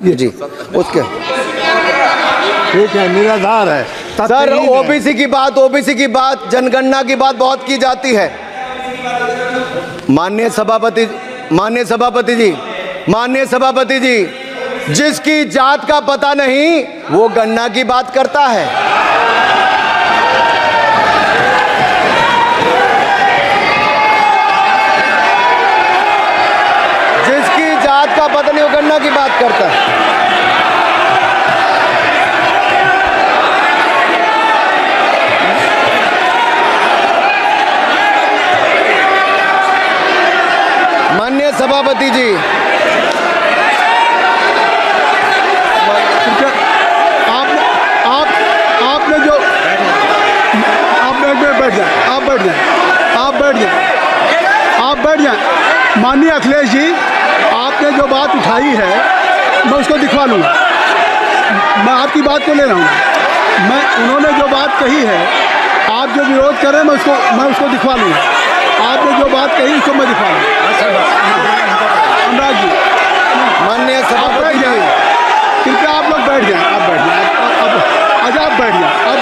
जी उसके ठीक है, निराधार है। सर ओबीसी की बात जनगणना की बात बहुत की जाती है। माननीय सभापति जी, जिसकी जात का पता नहीं वो गणना की बात करता है। जिसकी जात का पता नहीं वो गणना की बात करता है। माननीय सभापति जी, आपने जो आप बैठ जाए। माननीय अखिलेश जी, आपने जो बात उठाई है मैं उसको दिखवा लूँगा। मैं आपकी बात को ले रहा हूँ। उन्होंने जो बात कही है, आप जो विरोध कर रहे हैं मैं उसको दिखवा लूँगा। आपने जो बात कही उसको मैं दिखवा लूँगा। अनुराग जी, माननीय सभापति जी, कृपया आप लोग बैठ जाएं। आप बैठ जाएं। अच्छा, आप बैठ जाएं। आप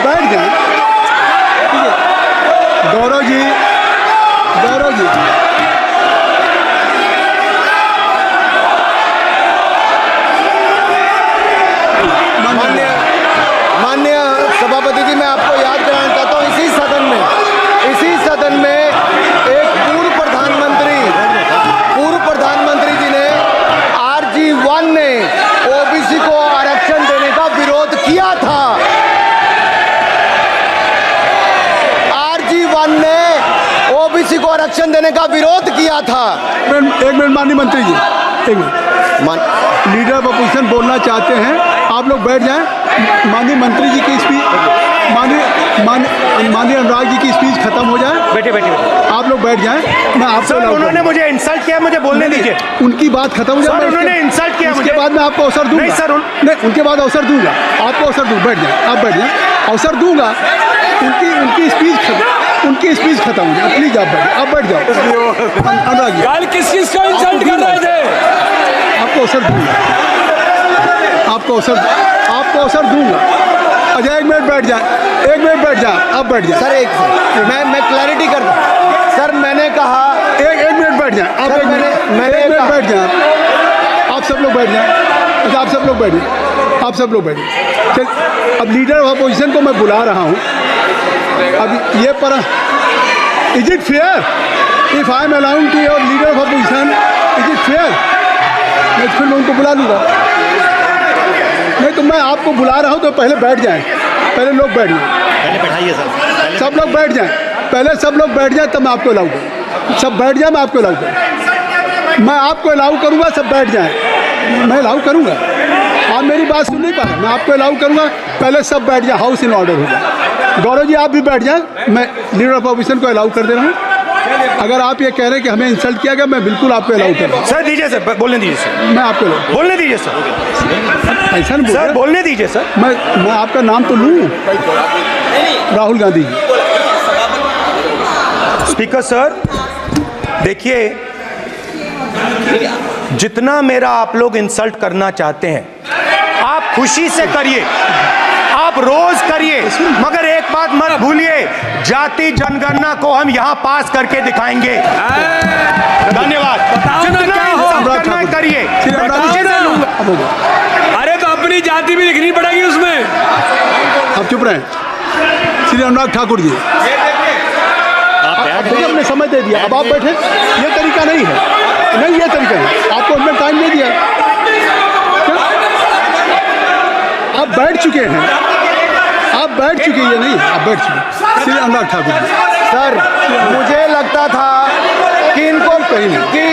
बैठ जाएं। ठीक है। गौरव जी, माननीय सभापति जी, मैं आपको याद कराना चाहता हूँ, इसी सदन में एक पूर्व प्रधानमंत्री जी ने RG1 ने ओबीसी को आरक्षण देने का विरोध किया था। RG1 ने ओबीसी को आरक्षण देने का विरोध किया था। एक मिनट माननीय मंत्री जी, एक मिनट। लीडर ऑफ अपोजिशन बोलना चाहते हैं, आप लोग बैठ जाएं। माननीय मंत्री जी की स्पीच, माननीय अनुराग जी की स्पीच खत्म हो जाए। बैठे आप लोग बैठ जाएं। मैं आपको उन्होंने मुझे इंसल्ट किया, मुझे बोलने दीजिए। उनकी बात खत्म हो जाए। उन्होंने इंसल्ट किया मुझे। उसके बाद मैं आपको अवसर दूंगा। नहीं सर, नहीं, उनके बाद अवसर दूंगा। आपको अवसर दूंगा। बैठ जाएं। आप बैठ जाएं, अवसर दूंगा। उनकी स्पीच खत्म हो जाए। प्लीज आप बैठ जाओ। अनुराग जी, कल किस को इंसल्ट कर रहे थे? आपको अवसर दूंगा। आपको अवसर दूंगा। अच्छा, एक मिनट बैठ जाए। आप बैठ जाए। सर मैं क्लैरिटी कर दूं। सर मैंने कहा एक मिनट बैठ जाए। आप एक मिनट बैठ जाए। आप सब लोग बैठ जाए। अच्छा, आप सब लोग बैठ जाए। चल, अब लीडर ऑफ अपोजिशन को मैं बुला रहा हूँ। अब ये पर is it fair if I am allowed to your leader of opposition? Is it fair? मैं फिर मैं उनको बुला लूँगा। नहीं तो मैं आपको बुला रहा हूँ तो पहले बैठ जाएं। पहले लोग बैठ जाएं। पहले बैठाइए सर। सब लोग बैठ जाएं। पहले सब लोग बैठ जाएं तब मैं आपको अलाउ करूँ। सब बैठ जाएं, मैं आपको अलाउ करूँ। मैं आपको अलाउ करूँगा, सब बैठ जाएं। मैं अलाउ करूँगा। आप मेरी बात सुन नहीं पा रहे। मैं आपको अलाउ करूँगा। पहले सब बैठ जाए, हाउस इन ऑर्डर होगा। गौरव जी, आप भी बैठ जाएं। मैं लीडर ऑफ अपोजिशन को अलाउ कर दे रहा हूँ। अगर आप ये कह रहे हैं कि हमें इंसल्ट किया गया, मैं बिल्कुल आपको अलाउ कर रहा हूँ। सर दीजिए, सर बोलने दीजिए सर। मैं आपको बोलने दीजिए सर। ऐसा नहीं सर बोलने दीजिए सर। मैं आपका नाम तो लूँ। राहुल गांधी जी। स्पीकर सर, देखिए, जितना मेरा आप लोग इंसल्ट करना चाहते हैं आप खुशी से करिए, आप रोज करिए, मगर एक बात मत भूलिए, जाति जनगणना को हम यहाँ पास करके दिखाएंगे। धन्यवाद। जितना इंसल्ट करना करिए। अरे तो अपनी जाति भी लिखनी पड़ेगी उसमें। आप चुप रहें। श्री अनुराग ठाकुर जी, हमने समय दे दिया, अब आप बैठे। ये तरीका नहीं है। नहीं, ये तरीका है। आपको हमने टाइम दे दिया। आप बैठ चुके हैं। ये नहीं, आप बैठ चुके। श्री अनुराग ठाकुर जी, सर मुझे लगता था कि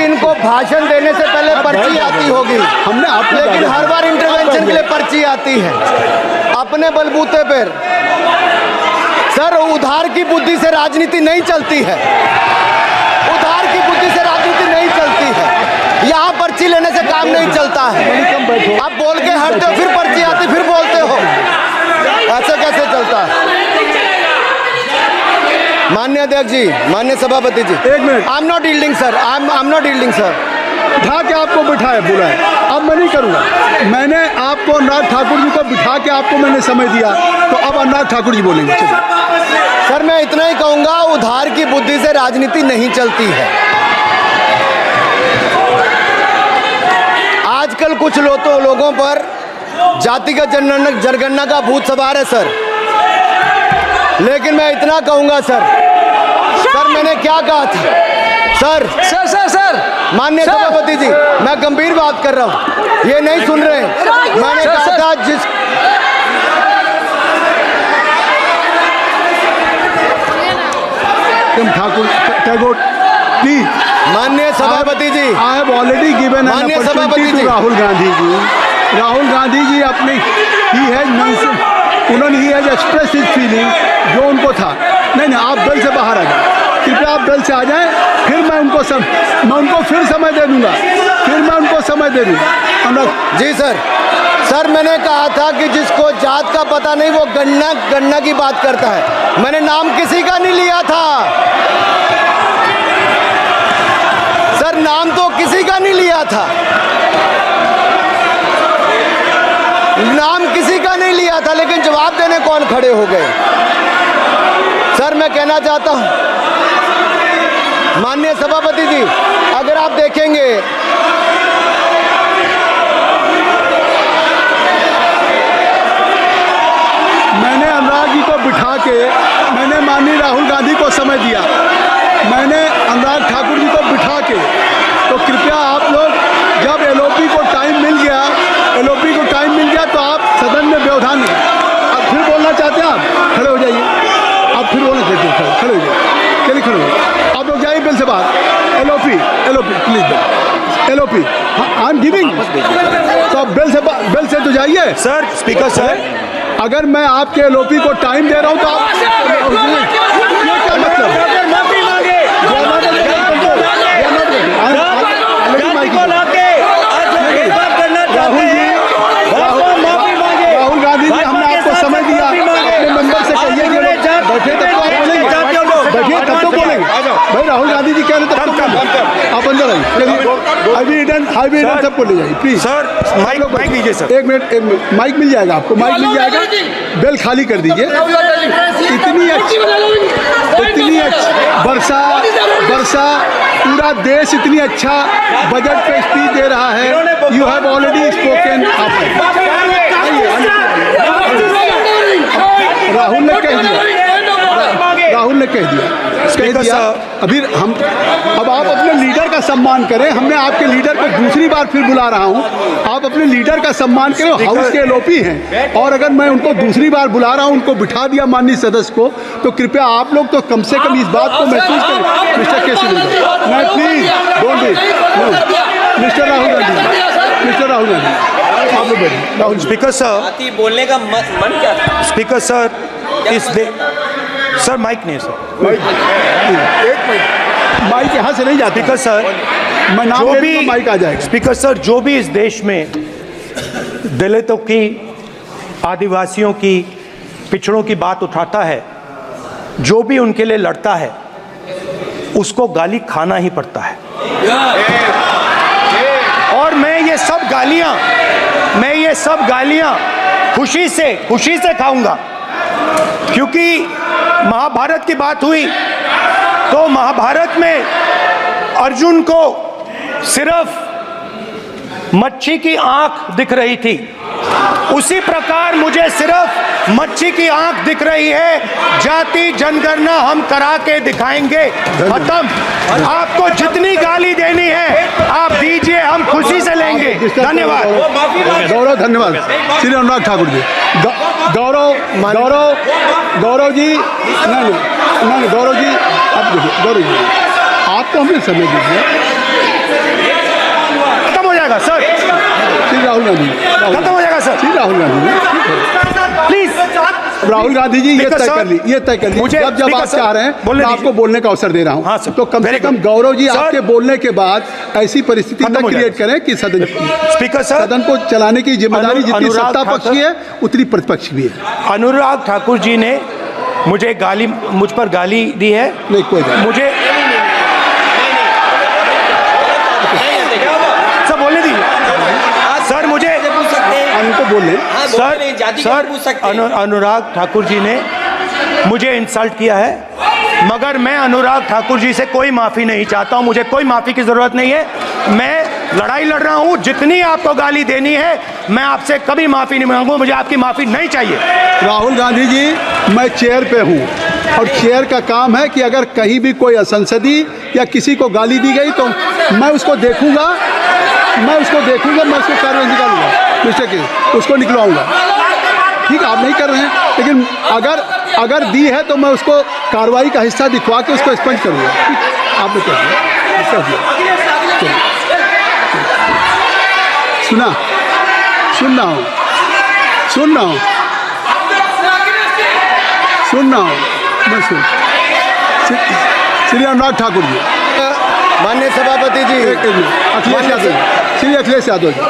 इनको भाषण देने से पहले पर्ची आती होगी। हमने आप, लेकिन हर बार इंटरवेंशन के लिए पर्ची आती है अपने बलबूते पर। सर उधार की बुद्धि से राजनीति नहीं चलती है। यहाँ पर्ची लेने से काम नहीं चलता है। आप बोल के हटते हो, फिर पर्ची आती, फिर बोलते हो। ऐसे कैसे चलता है? माननीय अध्यक्ष जी, माननीय सभापति जी, एक minute. I am not yielding sir, I am not yielding sir. उठा के आपको बिठाया बुलाया, अब मैं नहीं करूँगा। मैंने आपको अनुराग ठाकुर जी को बिठा के आपको मैंने समय दिया, तो अब अनुराग ठाकुर जी बोलेंगे। चलिए सर मैं इतना ही कहूंगा, उधार की बुद्धि से राजनीति नहीं चलती है। आजकल कुछ लोगों पर जातिगत जनगणना का भूत सवार है सर, लेकिन मैं इतना कहूंगा सर, मैंने क्या कहा था सर? सर माननीय सभापति जी, मैं गंभीर बात कर रहा हूं, ये नहीं सुन रहे हैं। मैंने कहा था जिस ठाकुर टैगोर प्लीज, माननीय सभापति ji, I have already given an माननीय सभापति अपॉर्चुनिटी जी, टू राहुल गांधी जी। राहुल गांधी जी अपने ही हैज एक्सप्रेस हिज फीलिंग जो उनको था। नहीं आप दल से बाहर आ जाए, कृपया आप दल से आ जाएं, फिर मैं उनको फिर समय दे दूंगा, जी सर मैंने कहा था कि जिसको जात का पता नहीं वो गन्ना की बात करता है। मैंने नाम किसी का नहीं लिया था सर, नाम तो किसी का नहीं लिया था, नाम किसी का नहीं लिया था, लेकिन जवाब देने कौन खड़े हो गए? सर मैं कहना चाहता हूं माननीय सभापति जी, अगर आप देखेंगे मैंने अनुराग जी को बिठा के मैंने माननीय राहुल गांधी को समय दिया, मैंने अनुराग ठाकुर जी को बिठा के, तो कृपया आप लोग जब एलओपी को टाइम मिल गया तो आप सदन में व्यवधान नहीं। अब फिर बोलना चाहते हैं आप, खड़े हो जाइए, आप फिर बोलना चाहते हैं, खड़े हो जाइए, चलिए खड़े हो, आप लोग जाइए बिल से बाहर। LOP please, LOP I am giving, तो आप बिल से तो जाइए। सर स्पीकर सर, अगर मैं आपके एलओपी को टाइम दे रहा हूं तो आप ये क्या मतलब? राहुल गांधी जी, हमने आपको समय दिया, अपने मेंबर से कहिए कि बैठे तब तो आप बोलेंगे, बैठिए तब तो बोलेंगे भाई। राहुल गांधी जी कह रहे तब तो आप अंदर आइए, हाईवे सबको ले जाइए प्लीज। सर माइक लीजिए सर, एक मिनट माइक मिल जाएगा आपको, माइक मिल जाएगा, बेल खाली कर दीजिए। इतनी अच्छी वर्षा पूरा देश इतनी अच्छा बजट पे स्पीच दे रहा है। You have already spoken. Rahul ने कह दिया अभी हम, अब आप अपने लीडर का सम्मान करें। हमने आपके लीडर को दूसरी बार फिर बुला रहा हूं, आप अपने लीडर का सम्मान करें। हाउस के एलओपी हैं, और अगर मैं उनको दूसरी बार बुला रहा हूं, उनको बिठा दिया माननीय सदस्य को, तो कृपया आप लोग तो कम से कम इस बात को महसूस करें। मिस्टर केसी मैं please don't be mister Rahul Gandhi, आप लोग बैठिए। स्पीकर सर, बोलने का मन क्या था? स्पीकर सर, सर माइक नहीं सर, माइक यहाँ से नहीं जाता। स्पीकर सर, मैं नाम जो ले भी लूँगा, माइक आ जाएगा। स्पीकर सर, जो भी इस देश में दलितों की, आदिवासियों की, पिछड़ों की बात उठाता है, जो भी उनके लिए लड़ता है, उसको गाली खाना ही पड़ता है। और मैं ये सब गालियां खुशी से खाऊंगा, क्योंकि महाभारत की बात हुई तो महाभारत में अर्जुन को सिर्फ मच्छी की आंख दिख रही थी, उसी प्रकार मुझे सिर्फ मच्छी की आंख दिख रही है। जाति जनगणना हम करा के दिखाएंगे, खत्म। आपको जितनी गाली देनी है आप दीजिए, हम खुशी से लेंगे। धन्यवाद गौरव, धन्यवाद श्री अनुराग ठाकुर जी। गौरव जी, नहीं गौरव जी, आप देखिए, गौरव जी आपको हमें समय दीजिए। खत्म हो जाएगा सर, श्री राहुल गांधी, खत्म हो जाएगा सर, श्री राहुल गांधी प्लीज। राहुल गांधी जी ये तय कर ली, जब आप चाह रहे हैं मैं आपको बोलने का अवसर दे रहा हूं। हाँ सर, तो कम से कम गौरव जी आपके बोलने के बाद ऐसी परिस्थिति न क्रिएट करें कि सदन को चलाने की जिम्मेदारी जितनी सत्ता पक्ष की है उतनी प्रतिपक्ष भी है। अनुराग ठाकुर जी ने मुझ पर गाली दी है। नहीं कोई मुझे बोल लें। हाँ, बोल सर रहे हैं, जाति का पूछ सकते हैं। अनुराग ठाकुर जी ने मुझे इंसल्ट किया है, मगर मैं अनुराग ठाकुर जी से कोई माफ़ी नहीं चाहता हूं। मुझे कोई माफ़ी की ज़रूरत नहीं है। मैं लड़ाई लड़ रहा हूं। जितनी आपको गाली देनी है मैं आपसे कभी माफ़ी नहीं मांगूंगा। मुझे आपकी माफ़ी नहीं चाहिए। राहुल गांधी जी, मैं चेयर पे हूँ और चेयर का काम है कि अगर कहीं भी कोई असंसदीय या किसी को गाली दी गई तो मैं उसको देखूंगा, मैं उसको कार्रवाई निकालूंगा, मिस्टर के उसको निकलवाऊंगा। ठीक है, आप नहीं कर रहे हैं, लेकिन अगर दी है तो मैं उसको कार्रवाई का हिस्सा दिखवा के उसको स्पंज करूँगा। आपने कर दिया। सुन रहा हूँ मैं श्री अनुराग ठाकुर जी, माननीय सभापति जी, श्री अखिलेश यादव जी,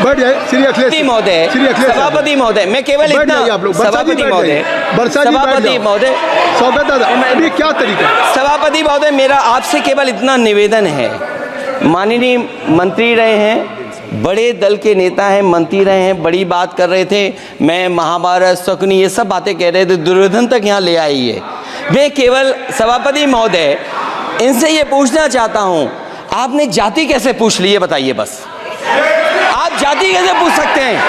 बैठ जाए। श्री अखिलेश महोदय, सभापति महोदय, मैं केवल इतना, आप लोग सभापति महोदय, सभापति महोदय, स्वागत दादा, ये क्या तरीका है? सभापति महोदय, मेरा आपसे केवल इतना निवेदन है। माननीय मंत्री रहे हैं, बड़े दल के नेता हैं, मंत्री रहे हैं, बड़ी बात कर रहे थे। मैं महाभारत, शकुनी, ये सब बातें कह रहे थे, दुर्योधन तक यहाँ ले आई है। मैं केवल सभापति महोदय इनसे ये पूछना चाहता हूँ, आपने जाति कैसे पूछ ली है बताइए बस। आप जाति कैसे पूछ सकते हैं?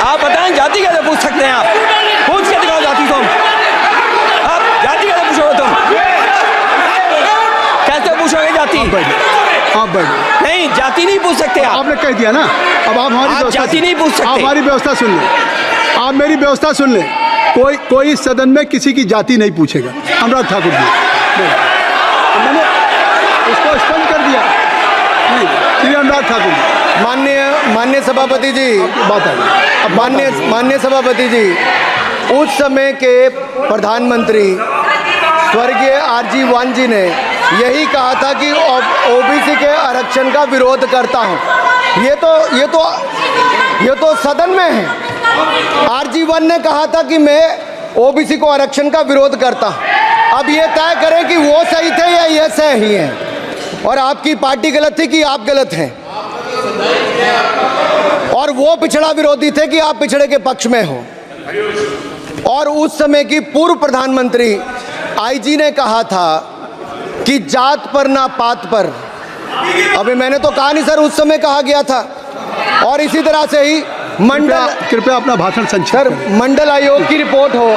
आप बताएं, जाति कैसे पूछ सकते हैं? आप पूछ के दिखाओ जाति तुम। आप जाति कैसे पूछोगे तुम? कैसे पूछोगे जाति? आप बैठ नहीं, जाति नहीं पूछ सकते आप। आपने कह दिया ना, अब आप हमारी जाति नहीं पूछ सकते। आप हमारी व्यवस्था सुन लें, आप मेरी व्यवस्था सुन लें। कोई सदन में किसी की जाति नहीं पूछेगा। अनुराग ठाकुर जी, मैंने उसको स्पष्ट कर दिया। नहीं, श्री अनुराग ठाकुर जी, माननीय सभापति जी, बात है। माननीय सभापति जी, उस समय के प्रधानमंत्री स्वर्गीय आरजी वान जी ने यही कहा था कि ओबीसी के आरक्षण का विरोध करता हूं। ये तो सदन में है। आरजी वान ने कहा था कि मैं ओबीसी को आरक्षण का विरोध करता हूं। अब ये तय करें कि वो सही थे या ये सही हैं, और आपकी पार्टी गलत थी कि आप गलत हैं, और वो पिछड़ा विरोधी थे कि आप पिछड़े के पक्ष में हो। और उस समय की पूर्व प्रधानमंत्री आईजी ने कहा था कि जात पर ना पात पर। अभी मैंने तो कहा नहीं सर, उस समय कहा गया था। और इसी तरह से ही कृपया अपना भाषण संक्षिप्त सर, करें। मंडल आयोग की रिपोर्ट हो,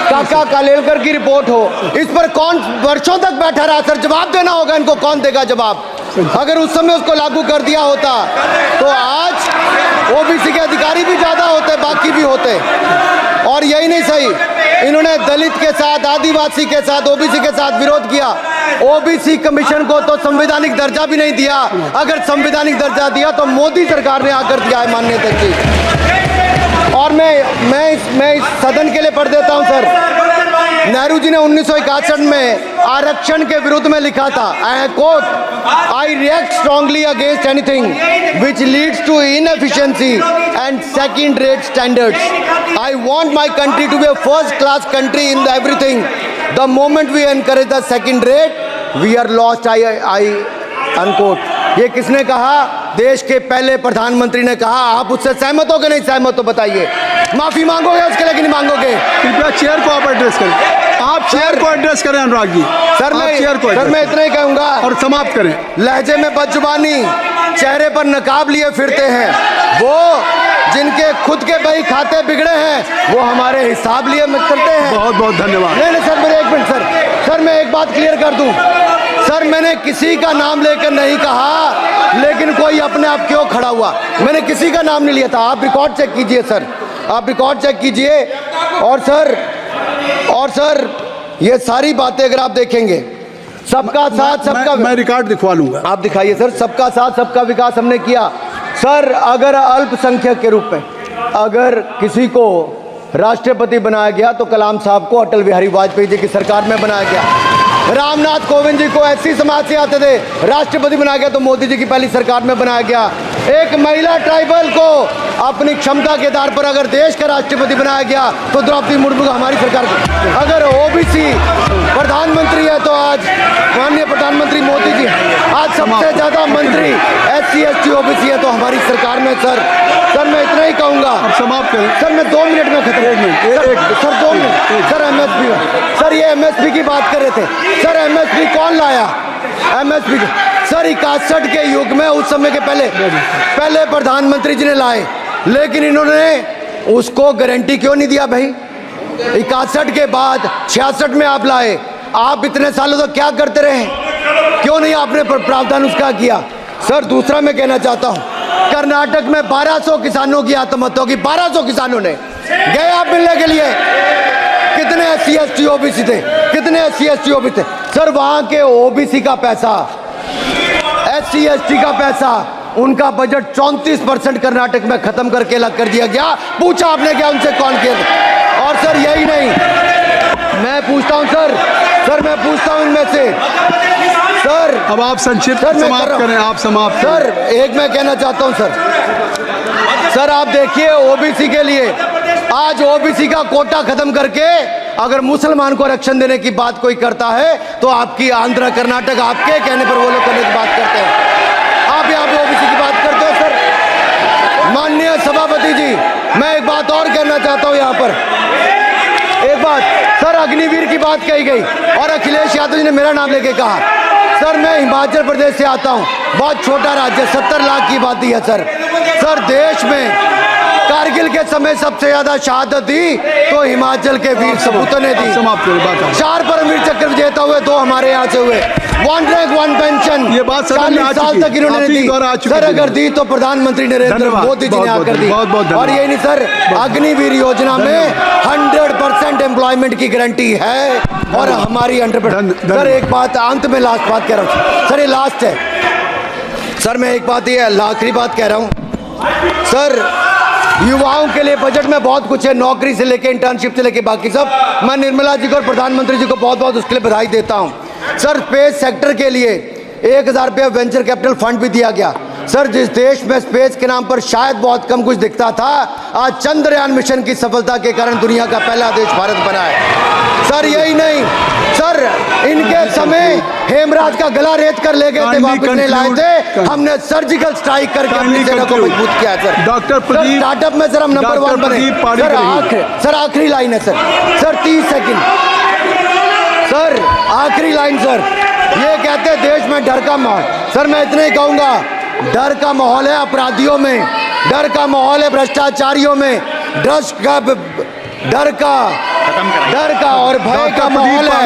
काका कालेलकर की रिपोर्ट हो, इस पर कौन वर्षों तक बैठा रहा सर? जवाब देना होगा इनको, कौन देगा जवाब? अगर उस समय उसको लागू कर दिया होता तो आज ओबीसी के अधिकारी भी ज्यादा होते, बाकी भी होते। और यही नहीं सही, इन्होंने दलित के साथ, आदिवासी के साथ, ओबीसी के साथ विरोध किया। ओबीसी कमीशन को तो संवैधानिक दर्जा भी नहीं दिया। अगर संवैधानिक दर्जा दिया तो मोदी सरकार ने आकर दिया है माननीय जी। और मैं इस सदन के लिए पढ़ देता हूं सर। नेहरू जी ने 1961 में आरक्षण के विरुद्ध में लिखा था, I quote, I react strongly against anything which leads to inefficiency and second rate standards. I want my country to be a first class country in everything. The moment we encourage the second rate we are lost. I unquote. ये किसने कहा? देश के पहले प्रधानमंत्री ने कहा। आप उससे सहमत हो कि नहीं सहमत हो बताइए? माफी मांगोगे उसके लिए कि नहीं मांगोगे? कृपया चेयर को आप एड्रेस करें। आप चेयर को एड्रेस करें अनुराग जी। सर मैं इतना ही कहूंगा और समाप्त करें। लहजे में बदजुबानी, चेहरे पर नकाब लिए फिरते हैं वो, जिनके खुद के बही खाते बिगड़े हैं, वो हमारे हिसाब लिए करते हैं। बहुत बहुत धन्यवाद। नहीं सर, मेरे एक मिनट सर, मैं एक बात क्लियर कर दूं सर। मैंने किसी का नाम लेकर नहीं कहा, लेकिन कोई अपने आप क्यों खड़ा हुआ? मैंने किसी का नाम नहीं लिया था। आप रिकॉर्ड चेक कीजिए सर, आप रिकॉर्ड चेक कीजिए। और सर ये सारी बातें अगर आप देखेंगे, सबका साथ सबका, मैं रिकॉर्ड दिखवा लूंगा। आप दिखाइए सर। सबका साथ सबका विकास हमने किया सर। अगर अल्पसंख्यक के रूप में अगर किसी को राष्ट्रपति बनाया गया तो कलाम साहब को अटल बिहारी वाजपेयी जी की सरकार में बनाया गया रामनाथ कोविंद जी को एससी समाज से आते थे, राष्ट्रपति बनाया गया तो मोदी जी की पहली सरकार में बनाया गया। एक महिला ट्राइबल को अपनी क्षमता के आधार पर अगर देश का राष्ट्रपति बनाया गया तो द्रौपदी मुर्मू को हमारी सरकार को। अगर ओबीसी प्रधानमंत्री है तो आज माननीय प्रधानमंत्री मोदी जी, आज सबसे ज्यादा मंत्री एससी एसटी ओबीसी है तो हमारी सरकार में। सर मैं इतना ही कहूंगा। अब समाप्त करें सर मैं 2 मिनट में खत्म। Sir 2 minute. Sir MSP, sir ये एमएसपी की बात कर रहे थे। सर एमएसपी कौन लाया? एमएसपी सर 61 के युग में, उस समय के पहले प्रधानमंत्री जी ने लाए, लेकिन इन्होंने उसको गारंटी क्यों नहीं दिया भाई? 61 के बाद 66 में आप लाए, आप इतने सालों तक क्या करते रहे? क्यों नहीं आपने प्रावधान उसका किया? सर दूसरा मैं कहना चाहता हूं, कर्नाटक में 1200 किसानों की आत्महत्या होगी। 1200 किसानों ने गए आप मिलने के लिए। कितने एससी एसटी ओबीसी थे? कितने एससी एसटी ओबीसी थे? सर वहां के ओबीसी का पैसा, एससी एसटी का पैसा, उनका बजट 34% कर्नाटक में खत्म करके अलग कर दिया गया। पूछा आपने क्या उनसे? कौन किया? और सर यही नहीं, मैं पूछता हूं सर मैं पूछता हूं इनमें से सर, अब आप संक्षिप्त सर, मैं समाप्त कर रहा हूं। करें, आप समाप्त करें। सर एक मैं कहना चाहता हूं सर आप देखिए ओबीसी के लिए आज ओबीसी का कोटा खत्म करके अगर मुसलमान को आरक्षण देने की बात कोई करता है तो आपकी आंध्र कर्नाटक आपके कहने पर वो लोग करने की बात करते हैं। आप यहाँ पे ओबीसी की बात करते हो सर। माननीय सभापति जी, मैं एक बात और कहना चाहता हूँ यहाँ पर। एक बात सर, अग्निवीर की बात कही गई और अखिलेश यादव जी ने मेरा नाम लेके कहा। सर मैं हिमाचल प्रदेश से आता हूँ, बहुत छोटा राज्य, 70 लाख की आबादी है सर देश में कारगिल के समय सबसे ज्यादा शहादत दी तो हिमाचल के वीर सपूतों ने दी। 4 परमवीर चक्र विजेता हुए, 2 हमारे यहाँ से हुए। 1 रैंक 1 पेंशन ये बात 40 साल तक इन्होंने दी। सर अगर दी तो प्रधानमंत्री नरेंद्र मोदी जी ने आकर दी। और यही नहीं सर, अग्निवीर योजना में 100% एम्प्लॉयमेंट की गारंटी है और हमारी 100%। सर एक बात अंत में लास्ट बात कह रहा हूँ सर, ये लास्ट है सर। मैं एक बात, ये आखिरी बात कह रहा हूँ सर, युवाओं के लिए बजट में बहुत कुछ है, नौकरी से लेके इंटर्नशिप से लेके बाकी सब। मैं निर्मला जी को और प्रधानमंत्री जी को बहुत बहुत उसके लिए बधाई देता हूं। सर स्पेस सेक्टर के लिए 1000 रुपये वेंचर कैपिटल फंड भी दिया गया। सर जिस देश में स्पेस के नाम पर शायद बहुत कम कुछ दिखता था, आज चंद्रयान मिशन की सफलता के कारण दुनिया का पहला देश भारत बना है। सर यही नहीं सर, इनके समय हेमराज का गला रेत कर ले गए थे, वापस नहीं लाए थे। हमने सर्जिकल स्ट्राइक करके अपनी सेना को मजबूत किया सर। डॉक्टर प्रदीप, स्टार्टअप में सर हम नंबर 1 बने। सर आखिरी लाइन है सर 30 सेकंड सर, आखिरी लाइन सर। ये कहते हैं देश में डर का माहौल। सर मैं इतना ही कहूंगा, डर का माहौल है अपराधियों में, डर का माहौल है भ्रष्टाचारियों में, डर का और भय का माहौल है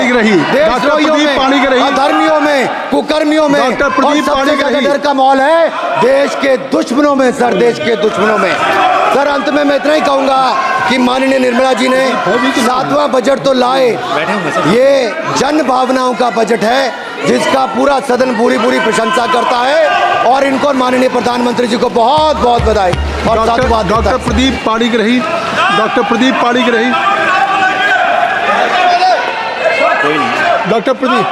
देशद्रोहियों में, अधर्मियों में, कुकर्मियों में, और सबसे ज्यादा डर का माहौल है देश के दुश्मनों में सर, देश के दुश्मनों में। सर अंत में मैं इतना ही कहूंगा कि माननीय निर्मला जी ने 7वां बजट तो लाए, ये जन भावनाओं का बजट है जिसका पूरा सदन पूरी प्रशंसा करता है और इनको माननीय प्रधानमंत्री जी को बहुत बहुत बधाई और साधुवाद। डॉक्टर प्रदीप पाणिक रही, डॉक्टर प्रदीप पाणिक रही, डॉक्टर प्रदीप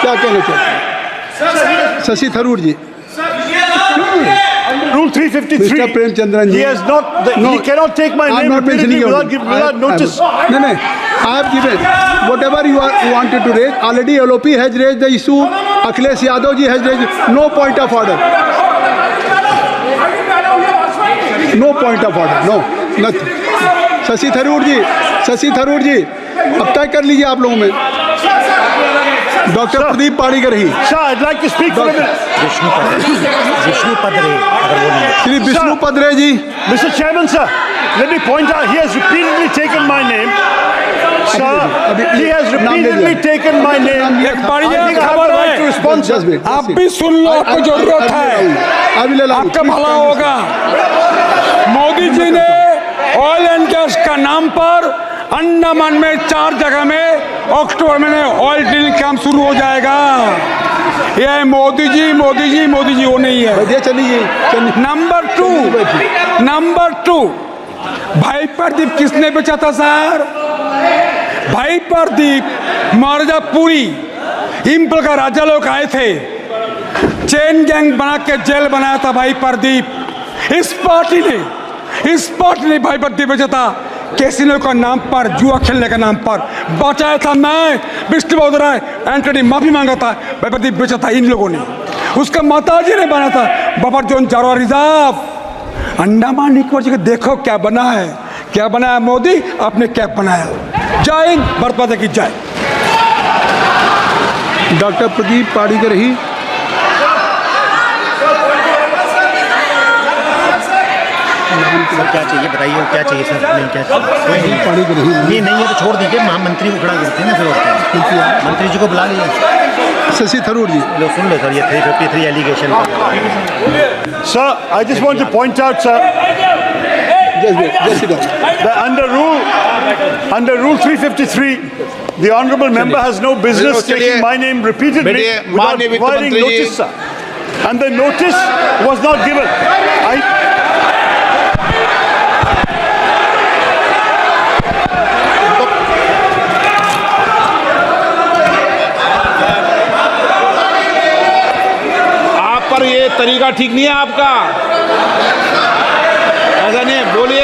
क्या कहना चाहते हैं? शशि थरूर जी। Rule 353. Mr. Premchandran ji. He has not. He cannot take my name repeatedly without notice. No. I have given whatever you wanted to raise. Already LOP has raised the issue. Akhilesh Yadav ji has raised. No point of order. No point of order. No. Nothing. Shashi Tharoor जी अब तय कर लीजिए आप लोगों में। Doctor Pradeep पाणिक रही। Sir, I'd like to speak for a minute. Shri Vishnu पदरे ji. Mr. Chairman, sir, let me point out he has repeatedly taken my name. Sir, he has repeatedly taken my name. एक बढ़िया खबर है, आप भी सुन लो, आपको जरूरत है, आपका भला होगा। मोदी जी ने ऑयल एंड गैस का नाम पर अंडमान में 4 जगह में अक्टूबर में ऑयल ड्रिलिंग काम शुरू हो जाएगा। ये मोदी जी वो नहीं है। चलिए। नंबर 2 भाई प्रदीप किसने बेचा था सर? भाई प्रदीप मिर्जापुरी इम्पल का राजा लोग आए थे, चेन गैंग बना के जेल बनाया था भाई प्रदीप। इस पार्टी ने भाई प्रदीप बेचा था कैसीनो का नाम पर, जुआ खेलने के नाम पर बचाया था। मैं विष्णु राय एंटनी माफी मांगा था, भाई प्रदीप बेचा था इन लोगों ने। उसका माताजी ने बना था बफर जोन चारों रिजर्व अंडमान निकोबार जी। देखो क्या बना है, क्या बनाया मोदी, आपने क्या बनाया। जय हिंद, भारत माता की जय। डॉक्टर प्रदीप पाड़ीकर ही सर क्या चाहिए बताइए, क्या चाहिए सर? नहीं क्या कोई नहीं, पाड़ीकर ही ये नहीं है तो छोड़ दीजिए, महामंत्री को खड़ा करते हैं ना फिर और क्या। मंत्री जी को बुला लीजिए। शशि थरूर जी। लो सुन लो सर, ये 353 allegation. Sir, I just want to point out, sir, that under rule 353, the honourable member has no business taking my name repeatedly without providing notice, sir. And the notice was not given. पर ये तरीका ठीक नहीं है आपका, ऐसा नहीं है। बोलिए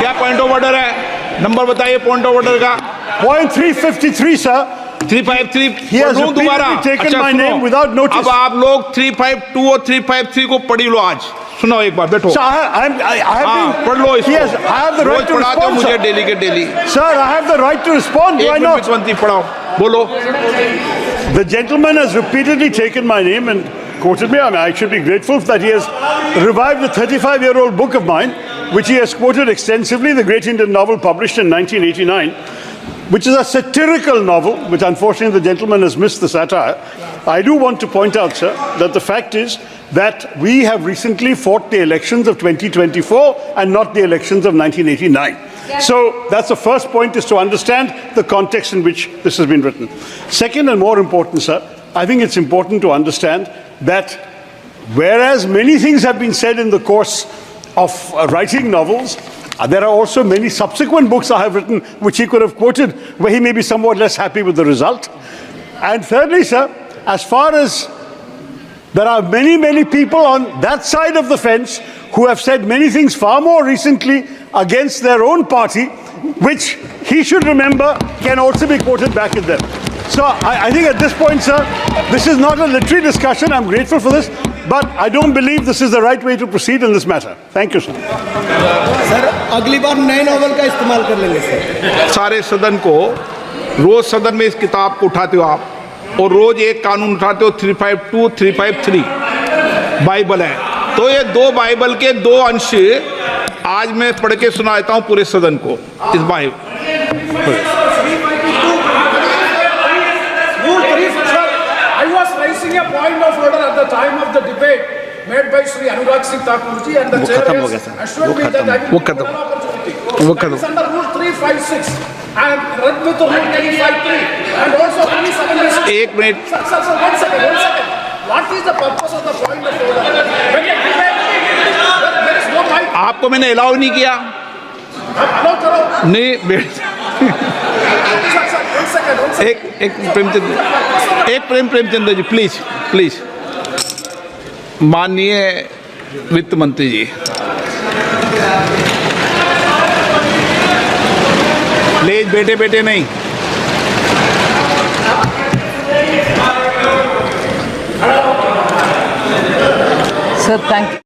क्या पॉइंट ऑफ ऑर्डर है, नंबर बताइए पॉइंट ऑफ ऑर्डर का। Point 353, sir. 353 He has पढ़ूं दोबारा। repeatedly taken my सुनो, name without notice. अब आप लोग 352 और 353 को पढ़ी लो आज। सुनो एक बार, बैठो। Sir, I have हाँ, been, पढ़ लो इसको। Yes, I have the right rose to पढ़ाते हो respond, मुझे sir. डेली के daily. Sir, I have the right to respond. Why एक not? मिनट मंत्री पढ़ाओ, बोलो। The gentleman has repeatedly taken my name and quoted me. I mean, I should be grateful that he has revived the 35-year-old book of mine, which he has quoted extensively, The Great Indian Novel, published in 1989, which is a satirical novel, which unfortunately the gentleman has missed the satire. I do want to point out, sir, that the fact is that we have recently fought the elections of 2024 and not the elections of 1989. So that's the first point, is to understand the context in which this has been written. Second, and more important, sir, I think it's important to understand that whereas many things have been said in the course of writing novels, there are also many subsequent books I have written which he could have quoted where he may be somewhat less happy with the result. And thirdly, sir, as far as there are many people on that side of the fence who have said many things far more recently against their own party, which he should remember can also be quoted back at them. So I think at this point, sir, this is not a literary discussion. I'm grateful for this, but I don't believe this is the right way to proceed in this matter. Thank you, sir. Sir अगली बार नए novel का इस्तेमाल कर लेंगे sir. सारे सदन को रोज सदन में इस किताब को उठाते हो आप, और रोज एक कानून उठाते हो 352 353 बाइबल है, तो ये दो बाइबल के दो अंश आज मैं पढ़ के सुना देता हूँ पूरे सदन को इस Bible. I was raising a point of order at the time of the debate made by Sri Anurag Singh Thakur ji, and the chair has assured me that I will give an opportunity. That is under Rule 356 and read with Rule 353 and also Rule 7. एक minute. Sir, one second. What is the purpose of the point of order? When a debate, there is no right. आपको मैंने allow नहीं किया। Allow करो। नहीं, एक Premchandra ji, please माननीय वित्त मंत्री जी, प्लीज बेटे नहीं। Sir thank you.